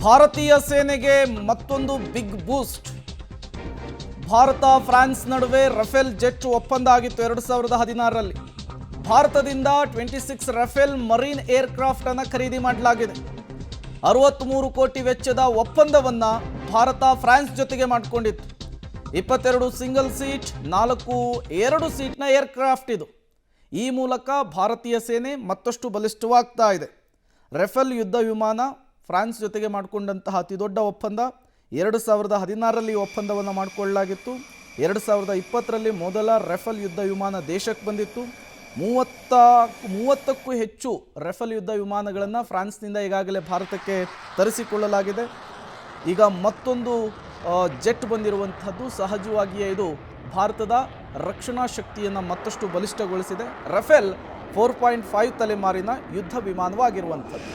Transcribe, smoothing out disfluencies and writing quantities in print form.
ಭಾರತೀಯ ಸೇನೆಗೆ ಮತ್ತೊಂದು ಬಿಗ್ ಬೂಸ್ಟ್. ಭಾರತ ಫ್ರಾನ್ಸ್ ನಡುವೆ ರಫೇಲ್ ಜೆಟ್ ಒಪ್ಪಂದ ಆಗಿತ್ತು 2016ರಲ್ಲಿ. ಭಾರತದಿಂದ 26 ರಫೇಲ್ ಮರೀನ್ ಏರ್ಕ್ರಾಫ್ಟ್ ಅನ್ನು ಖರೀದಿ ಮಾಡಲಾಗಿದೆ. 63 ಕೋಟಿ ವೆಚ್ಚದ ಒಪ್ಪಂದವನ್ನ ಭಾರತ ಫ್ರಾನ್ಸ್ ಜೊತೆಗೆ ಮಾಡಿಕೊಂಡಿತ್ತು. 22 ಸಿಂಗಲ್ ಸೀಟ್, 4 2 ಸೀಟ್ನ ಏರ್ಕ್ರಾಫ್ಟ್ ಇದು. ಈ ಮೂಲಕ ಭಾರತೀಯ ಸೇನೆ ಮತ್ತಷ್ಟು ಬಲಿಷ್ಠವಾಗ್ತಾ ಇದೆ. ರಫೇಲ್ ಯುದ್ಧ ವಿಮಾನ ಫ್ರಾನ್ಸ್ ಜೊತೆಗೆ ಮಾಡಿಕೊಂಡಂತಹ ಅತಿ ದೊಡ್ಡ ಒಪ್ಪಂದ. 2016ರಲ್ಲಿ ಒಪ್ಪಂದವನ್ನು ಮಾಡಿಕೊಳ್ಳಲಾಗಿತ್ತು. 2020ರಲ್ಲಿ ಮೊದಲ ರಫೇಲ್ ಯುದ್ಧ ವಿಮಾನ ದೇಶಕ್ಕೆ ಬಂದಿತ್ತು. 30ಕ್ಕೂ ಹೆಚ್ಚು ರಫೇಲ್ ಯುದ್ಧ ವಿಮಾನಗಳನ್ನು ಫ್ರಾನ್ಸ್ನಿಂದ ಈಗಾಗಲೇ ಭಾರತಕ್ಕೆ ತರಿಸಿಕೊಳ್ಳಲಾಗಿದೆ. ಈಗ ಮತ್ತೊಂದು ಜೆಟ್ ಬಂದಿರುವಂಥದ್ದು ಸಹಜವಾಗಿಯೇ ಇದು ಭಾರತದ ರಕ್ಷಣಾ ಶಕ್ತಿಯನ್ನು ಮತ್ತಷ್ಟು ಬಲಿಷ್ಠಗೊಳಿಸಿದೆ. ರಫೇಲ್ 4.5 ತಲೆಮಾರಿನ ಯುದ್ಧ ವಿಮಾನವಾಗಿರುವಂಥದ್ದು.